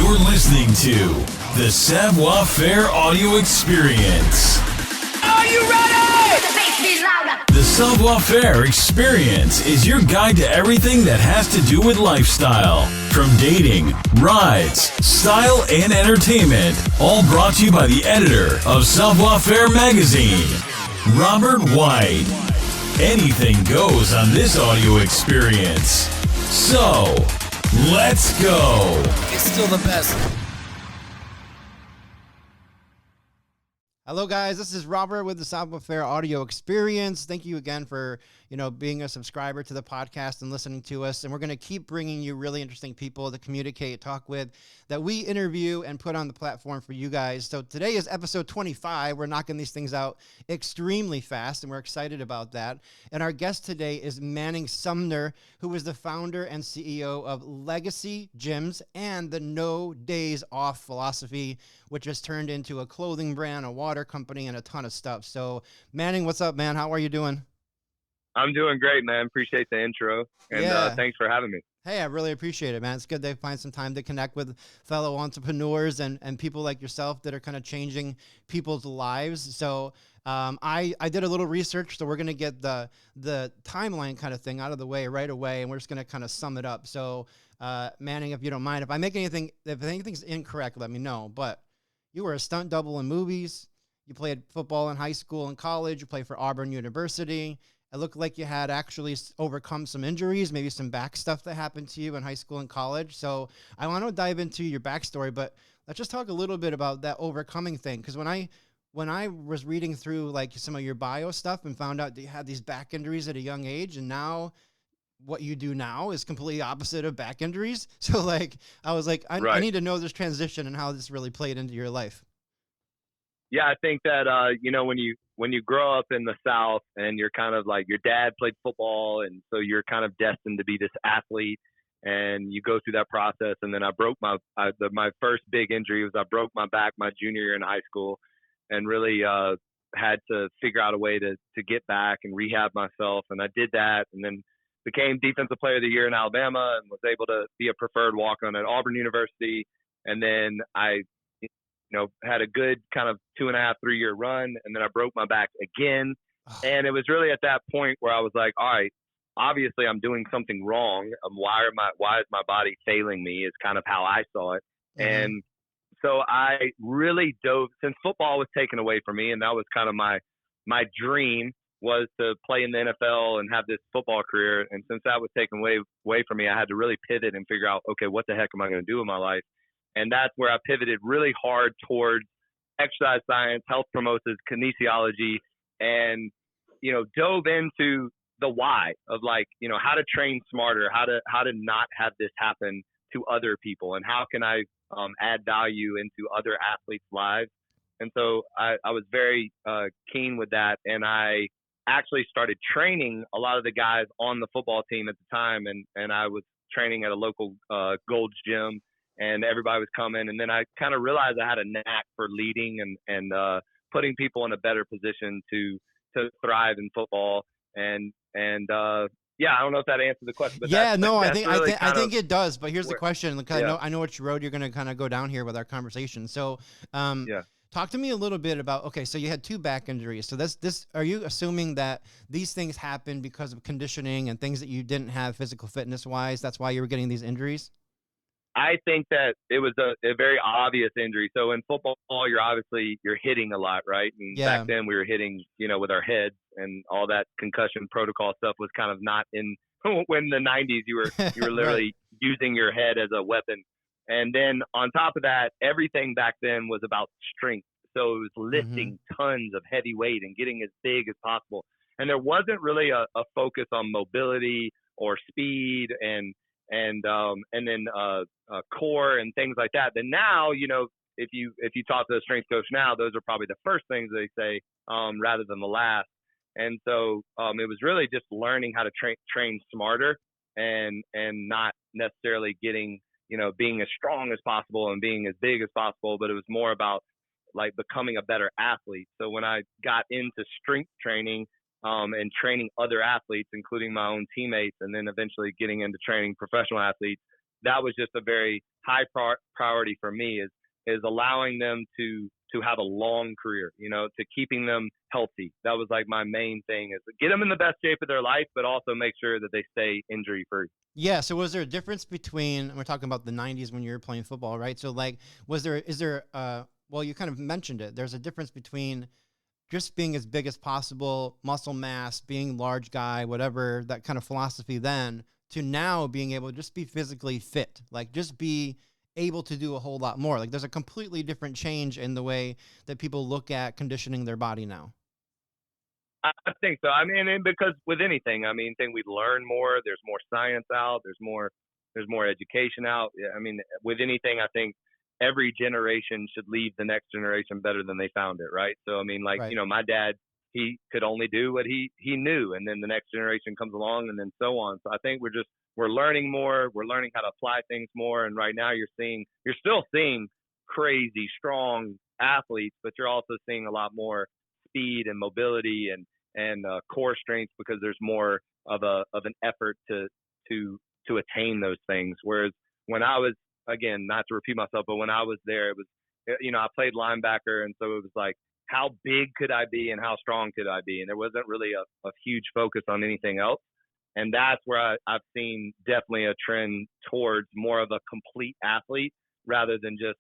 You're listening to the Savoir Faire audio experience. Are you ready? The Savoir Faire experience is your guide to everything that has to do with lifestyle. From dating, rides, style, and entertainment. All brought to you by the editor of Savoir Faire magazine, Robert White. Anything goes on this audio experience. So, let's go. It's still the best. Hello, guys. This is Robert with the Savoir Faire audio experience. Thank you again for, being a subscriber to the podcast and listening to us. And we're going to keep bringing you really interesting people to communicate, talk with, that we interview and put on the platform for you guys. So today is episode 25. We're knocking these things out extremely fast, and we're excited about that. And our guest today is Manning Sumner, who is the founder and CEO of Legacy Gyms and the No Days Off philosophy, which has turned into a clothing brand, a water company, and a ton of stuff. So, Manning, what's up, man? How are you doing? I'm doing great, man. Appreciate the intro, and thanks for having me. Hey, I really appreciate it, man. It's good to find some time to connect with fellow entrepreneurs and people like yourself that are kind of changing people's lives. So I did a little research, so we're going to get the timeline kind of thing out of the way right away, and we're just going to kind of sum it up. So, Manning, if you don't mind, if anything's incorrect, let me know. But you were a stunt double in movies. You played football in high school and college. You played for Auburn University. It looked like you had actually overcome some injuries, maybe some back stuff that happened to you in high school and college. So I want to dive into your backstory, but let's just talk a little bit about that overcoming thing. Because when I was reading through like some of your bio stuff and found out that you had these back injuries at a young age, and now what you do now is completely opposite of back injuries. So I was like, I need to know this transition and how this really played into your life. Yeah, I think that when you grow up in the South and you're kind of like, your dad played football, and so you're kind of destined to be this athlete, and you go through that process. And then I broke my first big injury was I broke my back my junior year in high school, and really had to figure out a way to get back and rehab myself. And I did that, and then became Defensive Player of the Year in Alabama, and was able to be a preferred walk-on at Auburn University. And then I had a good kind of 2.5, 3 year run, and then I broke my back again. And it was really at that point where I was like, all right, obviously I'm doing something wrong. Why is my body failing me is kind of how I saw it. Mm-hmm. And so I really dove, since football was taken away from me, and that was kind of my dream was to play in the NFL and have this football career. And since that was taken away from me, I had to really pivot and figure out, okay, what the heck am I going to do with my life? And that's where I pivoted really hard towards exercise science, health promotions, kinesiology, and, dove into the why of how to train smarter, how to not have this happen to other people, and how can I add value into other athletes' lives. And so I was very keen with that. And I actually started training a lot of the guys on the football team at the time. And I was training at a local Gold's Gym, and everybody was coming. And then I kind of realized I had a knack for leading and putting people in a better position to thrive in football. And yeah, I don't know if that answered the question. But I think it does. But here's the question. Because yeah. I know which road you're going to kind of go down here with our conversation. So talk to me a little bit about, okay, so you had 2 back injuries. So are you assuming that these things happen because of conditioning and things that you didn't have physical fitness wise? That's why you were getting these injuries? I think that it was a very obvious injury. So in football, you're hitting a lot, right? And back then we were hitting, with our heads, and all that concussion protocol stuff was kind of not in when in the 90s you were literally using your head as a weapon. And then on top of that, everything back then was about strength. So it was lifting tons of heavy weight and getting as big as possible. And there wasn't really a focus on mobility or speed and then core and things like that. Then now, if you talk to a strength coach now, those are probably the first things they say, rather than the last. And so it was really just learning how to train smarter and not necessarily getting, being as strong as possible and being as big as possible, but it was more about becoming a better athlete. So when I got into strength training, and training other athletes, including my own teammates, and then eventually getting into training professional athletes, that was just a very high priority for me, is allowing them to have a long career, to keeping them healthy. That was like my main thing, is to get them in the best shape of their life, but also make sure that they stay injury free. Yeah. So was there a difference between, we're talking about the 90s when you were playing football, right? So like, is there, well, you kind of mentioned it. There's a difference between just being as big as possible, muscle mass, being large guy, whatever, that kind of philosophy then, to now being able to just be physically fit, like just be able to do a whole lot more. Like there's a completely different change in the way that people look at conditioning their body now. I think so. I mean, and because with anything, I think we learn more. There's more science out. There's more education out. I mean, with anything, I think every generation should leave the next generation better than they found it, right? So, I mean, like, Right. my dad, he could only do what he knew, and then the next generation comes along, and then so on. So I think we're learning more. We're learning how to apply things more. And right now you're still seeing crazy, strong athletes, but you're also seeing a lot more speed and mobility and core strength, because there's more of an effort to attain those things. Whereas when I was, again, not to repeat myself, but when I was there, it was, I played linebacker, and so it was like, how big could I be and how strong could I be? And there wasn't really a huge focus on anything else. And that's where I've seen definitely a trend towards more of a complete athlete rather than just,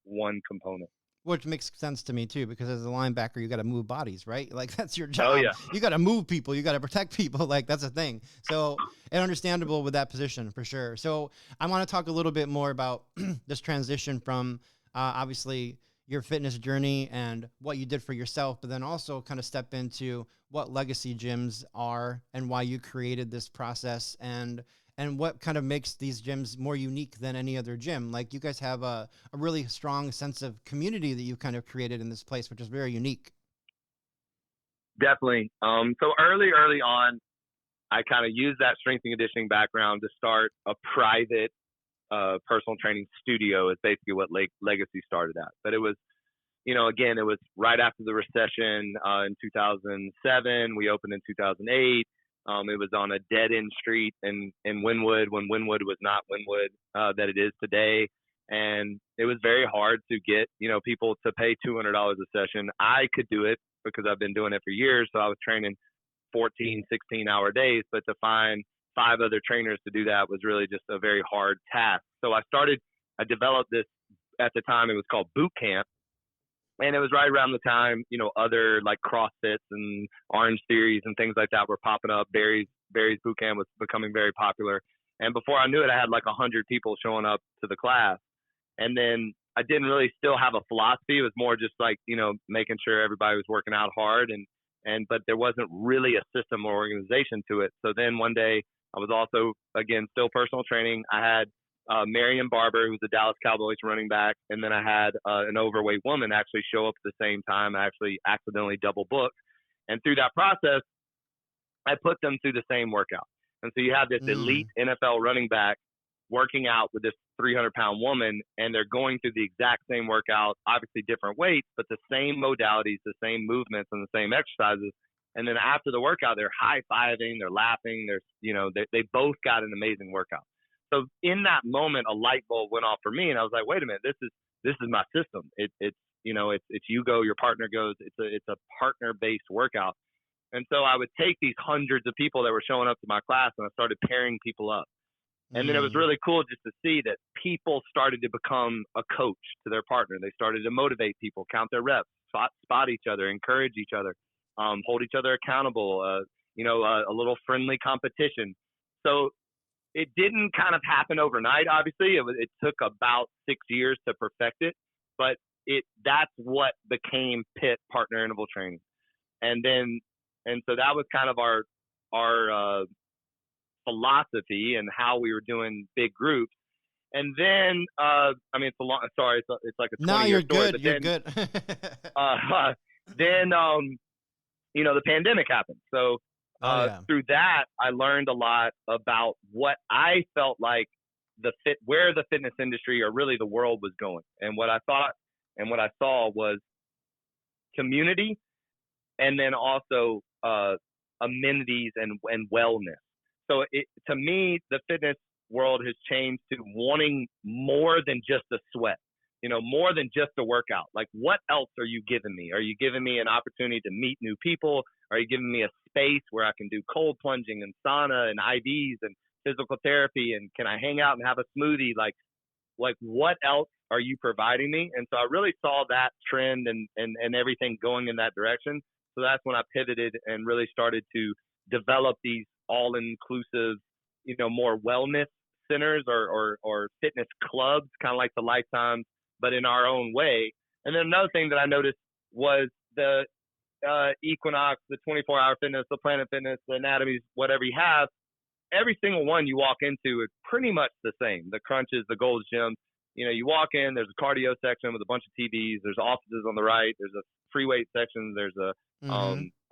one component. Which makes sense to me too, because as a linebacker, you got to move bodies, right? Like that's your job. Oh, yeah. You got to move people. You got to protect people. Like that's a thing. So, and understandable with that position for sure. So I want to talk a little bit more about this transition from obviously your fitness journey and what you did for yourself, but then also kind of step into what legacy gyms are and why you created this process, and what kind of makes these gyms more unique than any other gym. Like you guys have a really strong sense of community that you kind of created in this place, which is very unique. Definitely. So early on, I kind of used that strength and conditioning background to start a private personal training studio, is basically what Legacy started at. But it was, again, it was right after the recession in 2007. We opened in 2008. It was on a dead-end street in Wynwood, when Wynwood was not Wynwood that it is today. And it was very hard to get, people to pay $200 a session. I could do it because I've been doing it for years. So I was training 14, 16-hour days. But to find 5 other trainers to do that was really just a very hard task. So I developed this, at the time it was called Boot Camp. And it was right around the time, other like CrossFits and Orange Theories and things like that were popping up. Barry's Boot Camp was becoming very popular. And before I knew it, I had like 100 people showing up to the class. And then I didn't really still have a philosophy. It was more just like, making sure everybody was working out hard, but there wasn't really a system or organization to it. So then one day I was also, again, still personal training. I had Marion Barber, who's the Dallas Cowboys running back, and then I had an overweight woman actually show up at the same time. I actually accidentally double booked, and through that process, I put them through the same workout. And so you have this elite NFL running back working out with this 300-pound woman, and they're going through the exact same workout, obviously different weights, but the same modalities, the same movements, and the same exercises. And then after the workout, they're high-fiving, they're laughing, they both got an amazing workout. So in that moment, a light bulb went off for me, and I was like, wait a minute, this is my system. It's you go, your partner goes. It's a partner-based workout. And so I would take these hundreds of people that were showing up to my class, and I started pairing people up. And then it was really cool just to see that people started to become a coach to their partner. They started to motivate people, count their reps, spot each other, encourage each other, hold each other accountable, a little friendly competition. So it didn't kind of happen overnight, obviously. It took about 6 years to perfect it, but that's what became PIT, partner interval training. And so that was kind of our philosophy and how we were doing big groups. And then, it's a long, sorry, it's like a 20-year story. No, you're good. Then, the pandemic happened. So through that, I learned a lot about what I felt like where the fitness industry, or really the world, was going. And what I thought and what I saw was community, and then also amenities and wellness. So to me, the fitness world has changed to wanting more than just a sweat, more than just a workout. Like, what else are you giving me? Are you giving me an opportunity to meet new people? Are you giving me a space where I can do cold plunging and sauna and IVs and physical therapy? And can I hang out and have a smoothie? Like what else are you providing me? And so I really saw that trend and everything going in that direction. So that's when I pivoted and really started to develop these all-inclusive, more wellness centers or fitness clubs, kind of like the Lifetime, but in our own way. And then another thing that I noticed was the Equinox, the 24-hour fitness, the Planet Fitness, the Anatomies, whatever you have, every single one you walk into is pretty much the same. The Crunches, the Gold's Gym, you walk in, there's a cardio section with a bunch of TVs, there's offices on the right, there's a free weight section, there's a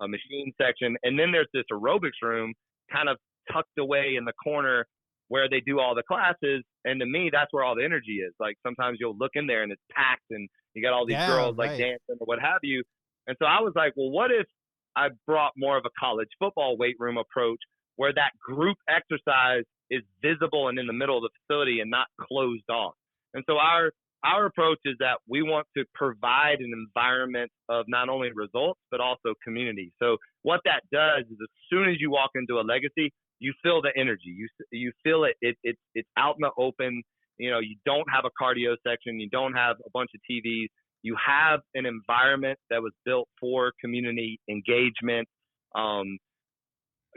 machine section, and then there's this aerobics room kind of tucked away in the corner where they do all the classes. And to me, that's where all the energy is. Like, sometimes you'll look in there and it's packed and you got all these girls like dancing or what have you. And so I was like, well, what if I brought more of a college football weight room approach where that group exercise is visible and in the middle of the facility and not closed off? And so our approach is that we want to provide an environment of not only results, but also community. So what that does is, as soon as you walk into a Legacy, you feel the energy. You feel it. It's out in the open. You don't have a cardio section. You don't have a bunch of TVs. You have an environment that was built for community engagement,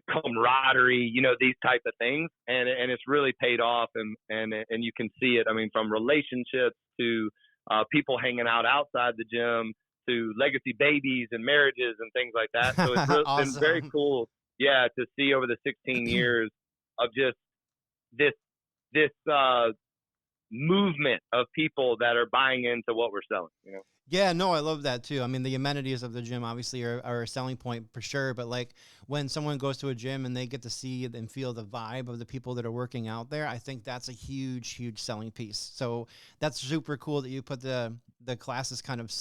camaraderie, these type of things. And it's really paid off. And you can see it, from relationships to people hanging out outside the gym to legacy babies and marriages and things like that. So it's really Awesome. been very cool, to see over the 16 years of just this movement of people that are buying into what we're selling, Yeah, no, I love that too. The amenities of the gym obviously are a selling point for sure. But like, when someone goes to a gym and they get to see and feel the vibe of the people that are working out there, I think that's a huge, huge selling piece. So that's super cool that you put the classes kind of,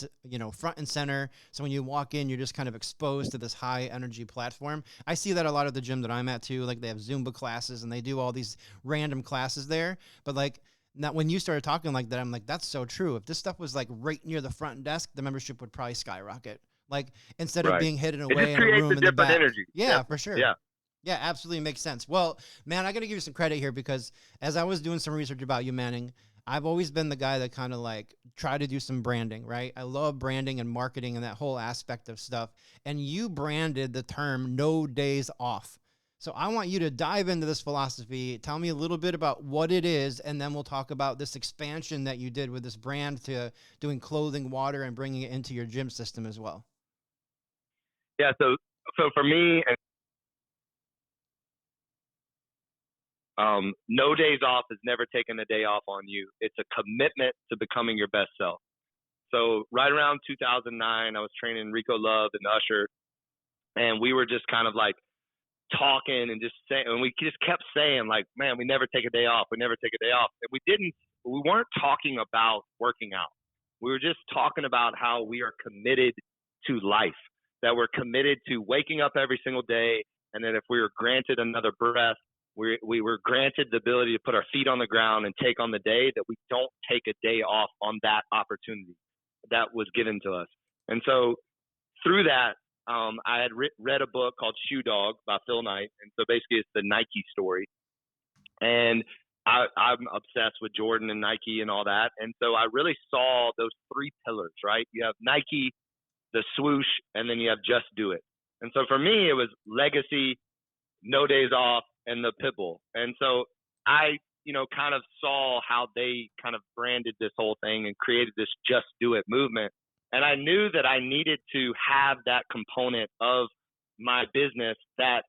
front and center. So when you walk in, you're just kind of exposed to this high energy platform. I see that a lot of the gym that I'm at too. Like, they have Zumba classes and they do all these random classes there. But like, now, when you started talking like that, I'm like, that's so true. If this stuff was like right near the front desk, the membership would probably skyrocket. Like, instead of being hidden away in a room in the back. Energy. Yeah, for sure. Yeah. Yeah, absolutely makes sense. Well, man, I got to give you some credit here, because as I was doing some research about you, Manning, I've always been the guy that kind of like try to do some branding, right? I love branding and marketing and that whole aspect of stuff. And you branded the term "no days off." So I want you to dive into this philosophy. Tell me a little bit about what it is, and then we'll talk about this expansion that you did with this brand to doing clothing, water, and bringing it into your gym system as well. Yeah. So for me, no days off is never taking a day off on you. It's a commitment to becoming your best self. So right around 2009, I was training Rico Love and Usher, and we were just kind of like talking and just saying, and we just kept saying like, man, we never take a day off. We never take a day off. And we weren't talking about working out. We were just talking about how we are committed to life, that we're committed to waking up every single day. And that if we were granted another breath, we were granted the ability to put our feet on the ground and take on the day, that we don't take a day off on that opportunity that was given to us. And so through that, I had read a book called Shoe Dog by Phil Knight. And so basically it's the Nike story. And I'm obsessed with Jordan and Nike and all that. And so I really saw those three pillars, right? You have Nike, the swoosh, and then you have just do it. And so for me, it was legacy, no days off, and the Pitbull. And so I, kind of saw how they kind of branded this whole thing and created this just do it movement. And I knew that I needed to have that component of my business, that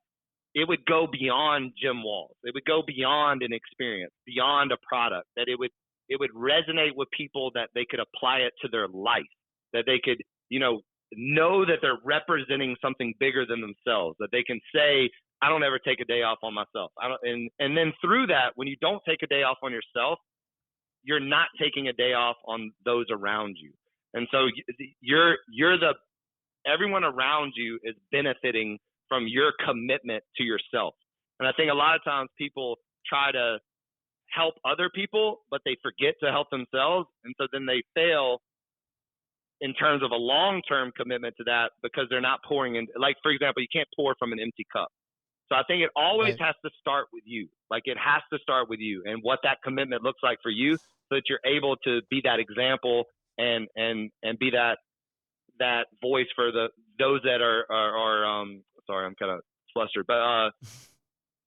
it would go beyond gym walls. It would go beyond an experience, beyond a product, that it would resonate with people, that they could apply it to their life, that they could, know that they're representing something bigger than themselves, that they can say, I don't ever take a day off on myself. And then through that, when you don't take a day off on yourself, you're not taking a day off on those around you. And so everyone around you is benefiting from your commitment to yourself. And I think a lot of times people try to help other people, but they forget to help themselves. And so then they fail in terms of a long-term commitment to that because they're not pouring in. Like, for example, you can't pour from an empty cup. So I think it always has to start with you. Like, it has to start with you and what that commitment looks like for you, so that you're able to be that example and be that voice for those that are sorry, I'm kind of flustered, but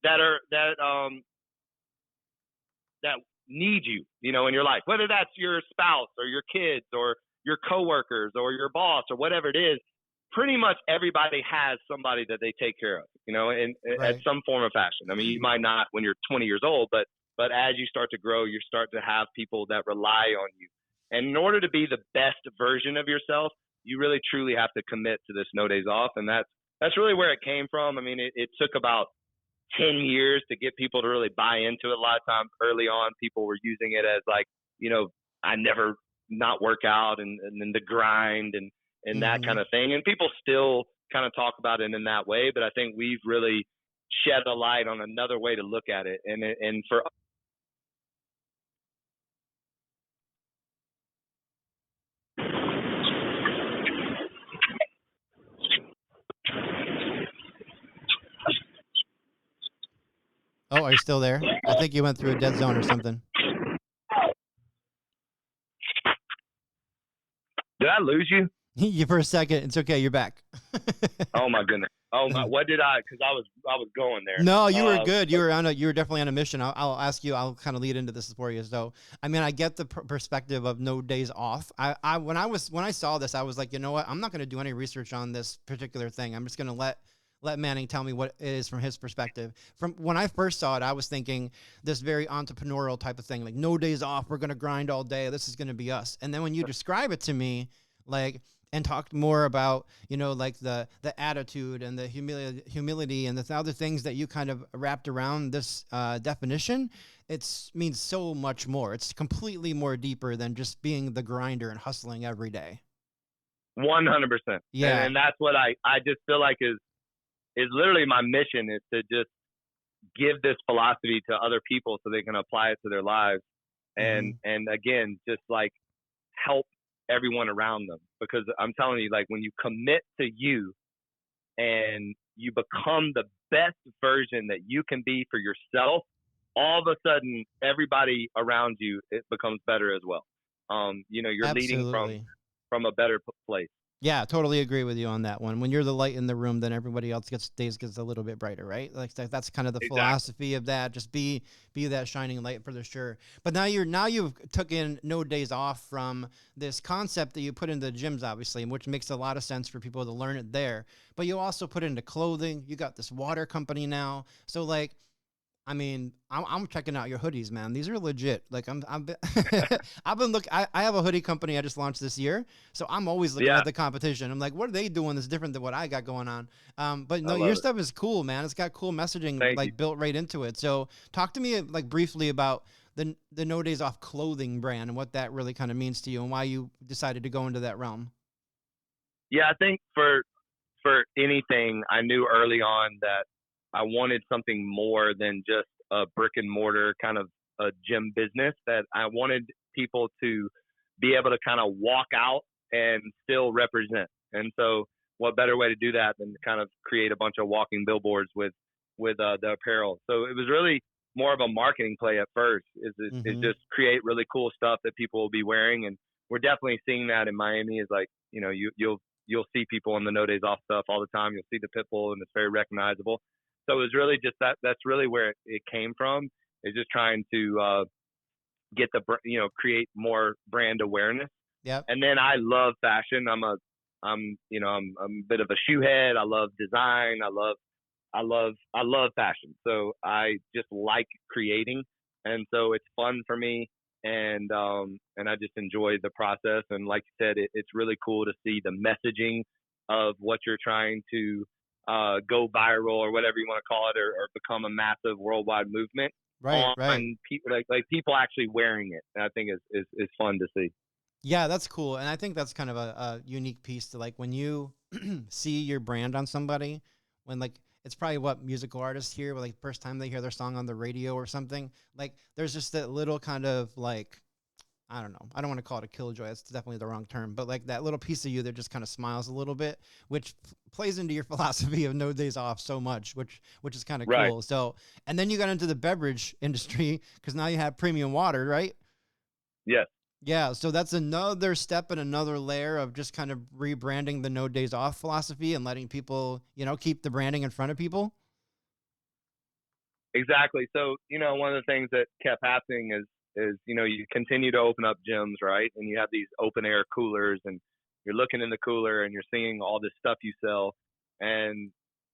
that need you, you know, in your life, whether that's your spouse or your kids or your coworkers or your boss or whatever it is. Pretty much everybody has somebody that they take care of, you know, at some form of fashion. I mean, you might not when you're 20 years old, but as you start to grow, you start to have people that rely on you. And in order to be the best version of yourself, you really truly have to commit to this no days off. And that's really where it came from. I mean, it took about 10 years to get people to really buy into it. A lot of times early on, people were using it as like, you know, I never not work out and then the grind and that kind of thing. And people still kind of talk about it in that way, but I think we've really shed a light on another way to look at it. And for Oh, are you still there? I think you went through a dead zone or something. did I lose you? You for a second. It's okay. You're back. Oh my goodness. Oh my, what did I, cause I was going there. No, you were good. You were definitely on a mission. I'll ask you, I'll kind of lead into this for you. So, I mean, I get the perspective of no days off. When I saw this, I was like, you know what? I'm not going to do any research on this particular thing. I'm just going to let Manning tell me what it is from his perspective. From when I first saw it, I was thinking this very entrepreneurial type of thing, like no days off. We're going to grind all day. This is going to be us. And then when you describe it to me, like, and talked more about, you know, like the attitude and the humility and the other things that you kind of wrapped around this definition, it means so much more. It's completely more deeper than just being the grinder and hustling every day. 100%. Yeah. And that's what I just feel like is literally my mission, is to just give this philosophy to other people so they can apply it to their lives. And again, just like help everyone around them, because I'm telling you, like, when you commit to you and you become the best version that you can be for yourself, all of a sudden everybody around you, it becomes better as well. You know, you're Absolutely. leading from a better place. Yeah, totally agree with you on that one. When you're the light in the room, then everybody else gets a little bit brighter, right? Like that's kind of the philosophy of that. Just be that shining light for sure. But now you've took in no days off from this concept that you put into the gyms, obviously, which makes a lot of sense for people to learn it there. But you also put it into clothing. You got this water company now. So like, I mean, I'm checking out your hoodies, man. These are legit. Like I've been looking. I have a hoodie company I just launched this year, so I'm always looking at the competition. I'm like, what are they doing that's different than what I got going on? But no, your stuff is cool, man. It's got cool messaging built right into it. So talk to me like briefly about the No Days Off clothing brand and what that really kind of means to you and why you decided to go into that realm. Yeah, I think for anything, I knew early on that I wanted something more than just a brick and mortar kind of a gym business, that I wanted people to be able to kind of walk out and still represent. And so what better way to do that than to kind of create a bunch of walking billboards with the apparel. So it was really more of a marketing play at first, is just create really cool stuff that people will be wearing. And we're definitely seeing that in Miami, is like, you know, you'll see people on the No Days Off stuff all the time. You'll see the Pitbull and it's very recognizable. So it was really just that's really where it came from, is just trying to get create more brand awareness. Yep. And then I love fashion. I'm a bit of a shoe head. I love design. I love fashion. So I just like creating. And so it's fun for me. And I just enjoy the process. And like you said, it's really cool to see the messaging of what you're trying to go viral or whatever you want to call it, or become a massive worldwide movement. Right. People like people actually wearing it. And I think is fun to see. Yeah, that's cool. And I think that's kind of a unique piece to, like, when you see your brand on somebody, when, like, it's probably what musical artists hear, like first time they hear their song on the radio or something. Like there's just that little kind of like, I don't know. I don't want to call it a killjoy. That's definitely the wrong term. But like that little piece of you that just kind of smiles a little bit, which plays into your philosophy of no days off so much, which is kind of Right. cool. So, and then you got into the beverage industry because now you have premium water, right? Yes. Yeah. So that's another step and another layer of just kind of rebranding the no days off philosophy and letting people, keep the branding in front of people. Exactly. So, one of the things that kept happening is, you continue to open up gyms, right? And you have these open air coolers and you're looking in the cooler and you're seeing all this stuff you sell. And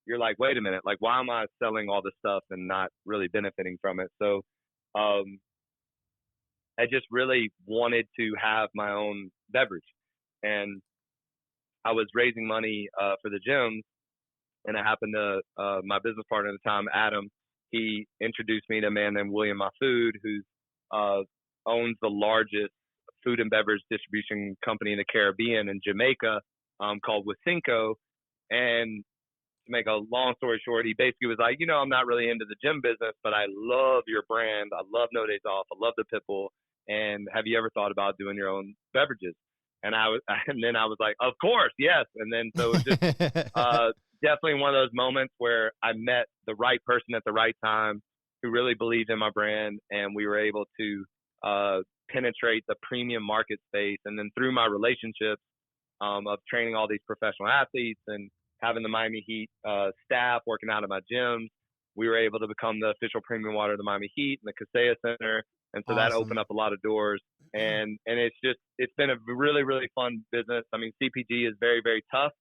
you're like, wait a minute, like, why am I selling all this stuff and not really benefiting from it? So, I just really wanted to have my own beverage. And I was raising money for the gyms. And I happened to, my business partner at the time, Adam, he introduced me to a man named William Mafood, who's owns the largest food and beverage distribution company in the Caribbean in Jamaica, called Wasinco. And to make a long story short, he basically was like, I'm not really into the gym business, but I love your brand. I love No Days Off. I love the Pitbull. And have you ever thought about doing your own beverages? And then I was like, of course, yes. And then so it was just definitely one of those moments where I met the right person at the right time who really believed in my brand, and we were able to penetrate the premium market space. And then through my relationships of training all these professional athletes and having the Miami Heat staff working out of my gyms, we were able to become the official premium water of the Miami Heat and the Kaseya Center. And so that opened up a lot of doors. And it's been a really, really fun business. I mean, CPG is very, very tough.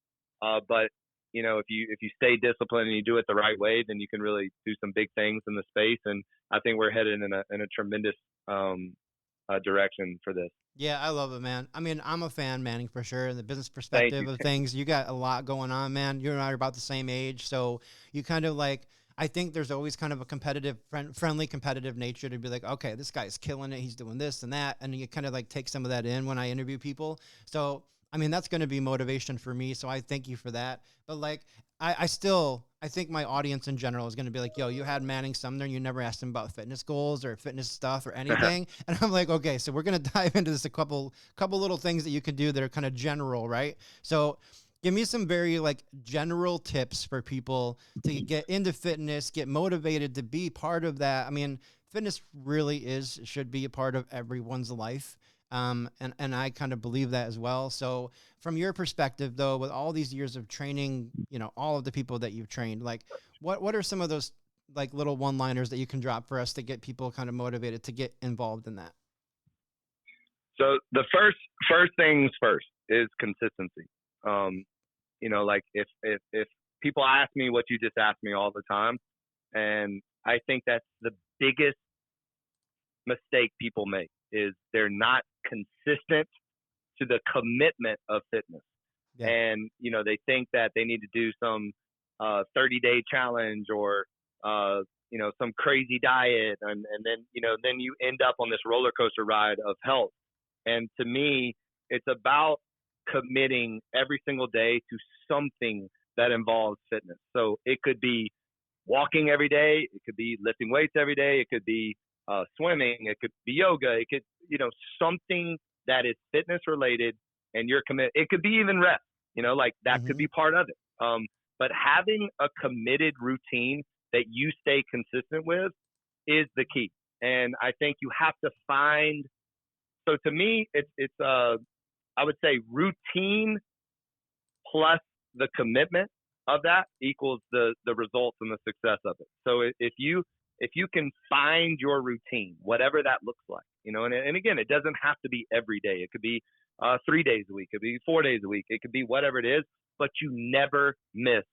But if you stay disciplined and you do it the right way, then you can really do some big things in the space. And I think we're headed in a tremendous direction for this. Yeah, I love it, man. I mean, I'm a fan, Manning, for sure. And the business perspective of things, you got a lot going on, man. You and I are about the same age, so you kind of like. I think there's always kind of a competitive, friendly, competitive nature to be like, okay, this guy's killing it. He's doing this and that. And you kind of like take some of that in when I interview people. So, I mean, that's going to be motivation for me. So I thank you for that. But like, I think my audience in general is going to be like, yo, you had Manning Sumner and you never asked him about fitness goals or fitness stuff or anything. And I'm like, okay, so we're going to dive into this, a couple little things that you can do that are kind of general, right? So give me some very like general tips for people to get into fitness, get motivated to be part of that. I mean, fitness really should be a part of everyone's life. And I kind of believe that as well. So from your perspective though, with all these years of training, all of the people that you've trained, like what are some of those like little one-liners that you can drop for us to get people kind of motivated to get involved in that? So the first things first is consistency. Like if people ask me what you just asked me all the time, and I think that's the biggest mistake people make is they're not consistent to the commitment of fitness. Yeah. And, they think that they need to do some 30-day challenge or, some crazy diet. And then you end up on this roller coaster ride of health. And to me, it's about committing every single day to something that involves fitness. So it could be walking every day. It could be lifting weights every day. It could be swimming. It could be yoga. It could, something that is fitness related and you're committed. It could be even rest, that could be part of it. But having a committed routine that you stay consistent with is the key. And I think you have to find, so to me, it's I would say routine plus the commitment of that equals the results and the success of it. So if you can find your routine, whatever that looks like, and again, it doesn't have to be every day. It could be 3 days a week. It could be 4 days a week. It could be whatever it is, but you never miss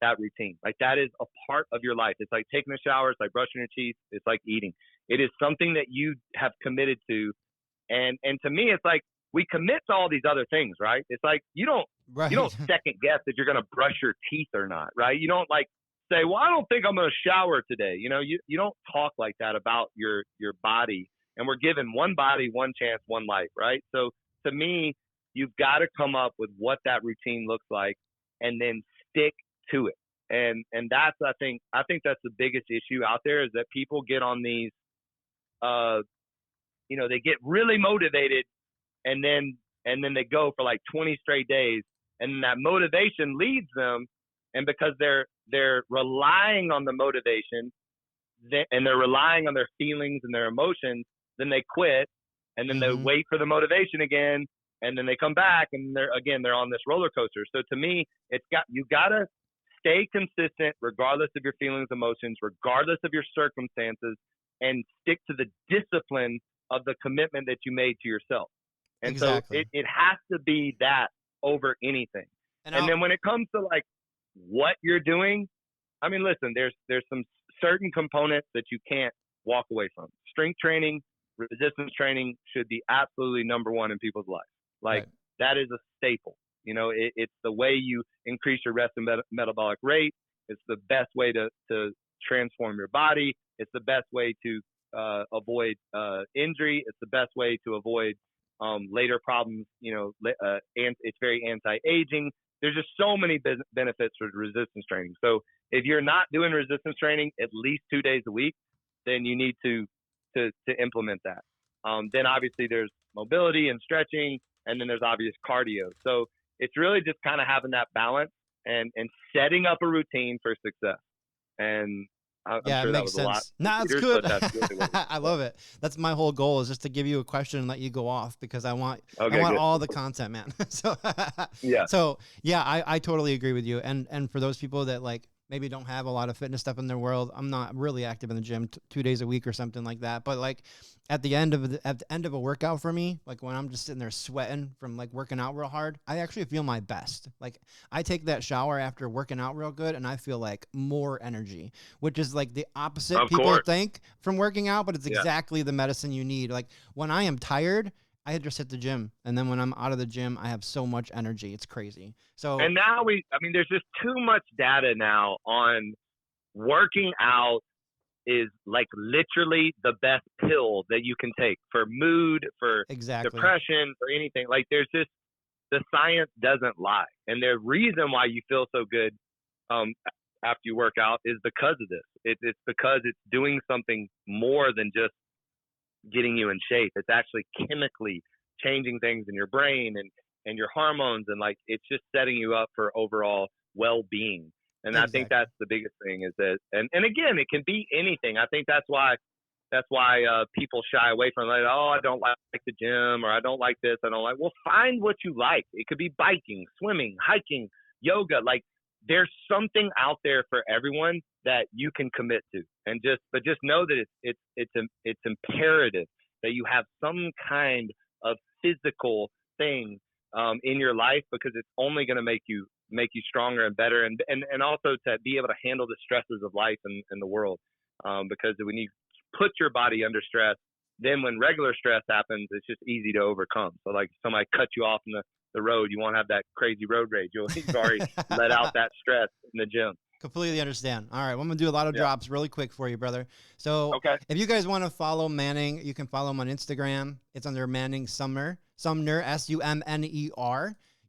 that routine. Like that is a part of your life. It's like taking a shower. It's like brushing your teeth. It's like eating. It is something that you have committed to. And to me, it's like we commit to all these other things, right? It's like you don't second guess if you're going to brush your teeth or not, right? You don't like say, well, I don't think I'm going to shower today. You don't talk like that about your body. And we're given one body, one chance, one life, right? So to me, you've got to come up with what that routine looks like and then stick to it. And that's, I think that's the biggest issue out there, is that people get on these, they get really motivated, and then they go for like 20 straight days, and that motivation leads them, and because they're relying on the motivation, and they're relying on their feelings and their emotions, then they quit, and then they wait for the motivation again, and then they come back, and they're on this roller coaster. So to me, you gotta stay consistent regardless of your feelings, emotions, regardless of your circumstances, and stick to the discipline of the commitment that you made to yourself. And Exactly. so it has to be that over anything. And then when it comes to like what you're doing, I mean, listen, there's some certain components that you can't walk away from. Strength training, resistance training should be absolutely number one in people's lives. Like Right. that is a staple. It's the way you increase your rest and metabolic rate. It's the best way to transform your body. It's the best way to avoid injury. It's the best way to avoid later problems. And it's very anti-aging. There's just so many benefits for resistance training. So if you're not doing resistance training at least 2 days a week, then you need to implement that. Then obviously there's mobility and stretching, and then there's obvious cardio. So it's really just kind of having that balance and setting up a routine for success. And I'm sure it that makes was a lot. sense. Nah, it's But good. that's really what I love it. That's my whole goal, is just to give you a question and let you go off, because I want Okay, good. all the content, man. Yeah. So yeah, I totally agree with you. And for those people that like maybe don't have a lot of fitness stuff in their world, I'm not really active in the gym 2 days a week or something like that. But like at the end of a workout for me, like when I'm just sitting there sweating from like working out real hard, I actually feel my best. Like I take that shower after working out real good, and I feel like more energy, which is like the opposite Of people course. think from working out, but it's Yeah. exactly the medicine you need. Like when I am tired, I just hit the gym, and then when I'm out of the gym, I have so much energy. It's crazy. So And now there's just too much data now on working out is like literally the best pill that you can take for mood, for exactly. depression, for anything. Like there's just, the science doesn't lie. And the reason why you feel so good after you work out is because of this. It's because it's doing something more than just getting you in shape. It's actually chemically changing things in your brain and your hormones, and like it's just setting you up for overall well-being. And Exactly. I think that's the biggest thing, is that, and again, it can be anything. I think that's why people shy away from, like, oh, I don't like the gym, or I don't like this, I don't like. Well, find what you like. It could be biking, swimming, hiking, yoga. Like there's something out there for everyone that you can commit to, and just know that it's imperative that you have some kind of physical thing in your life, because it's only going to make you stronger and better, and also to be able to handle the stresses of life and the world, because when you put your body under stress, then when regular stress happens, it's just easy to overcome. So like if somebody cuts you off in the road, you won't have that crazy road rage. You've already let out that stress in the gym. Completely understand. All right, well, I'm going to do a lot of drops really quick for you, brother. So Okay. if you guys want to follow Manning, you can follow him on Instagram. It's under Manning Sumner, Sumner.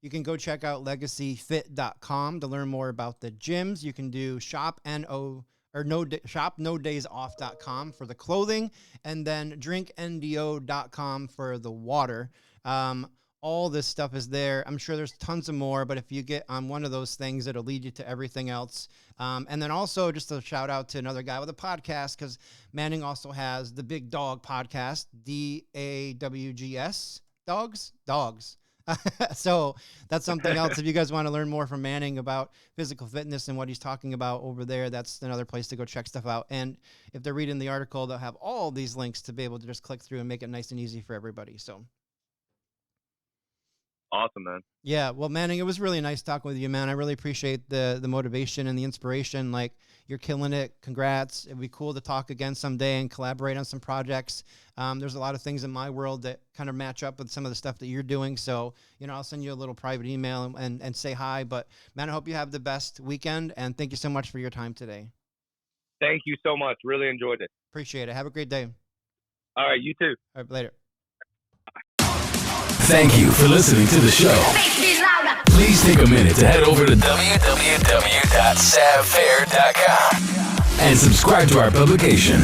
You can go check out legacyfit.com to learn more about the gyms. You can do shopnodays.off.com for the clothing, and then drinkndo.com for the water. All this stuff is there. I'm sure there's tons of more, but if you get on one of those things, it'll lead you to everything else. And then also just a shout out to another guy with a podcast, because Manning also has the Big Dog podcast, DAWGS, dogs. So that's something else. If you guys want to learn more from Manning about physical fitness and what he's talking about over there, that's another place to go check stuff out. And if they're reading the article, they'll have all these links to be able to just click through and make it nice and easy for everybody. So Awesome, man. yeah, well, Manning, it was really nice talking with you, man. I really appreciate the motivation and the inspiration. Like, you're killing it. Congrats. It'd be cool to talk again someday and collaborate on some projects. There's a lot of things in my world that kind of match up with some of the stuff that you're doing. So, I'll send you a little private email and say hi. But, man, I hope you have the best weekend, and thank you so much for your time today. Thank you so much. Really enjoyed it. Appreciate it. Have a great day. All right, you too. All right, later. Thank you for listening to the show. Please take a minute to head over to www.savfair.com and subscribe to our publication.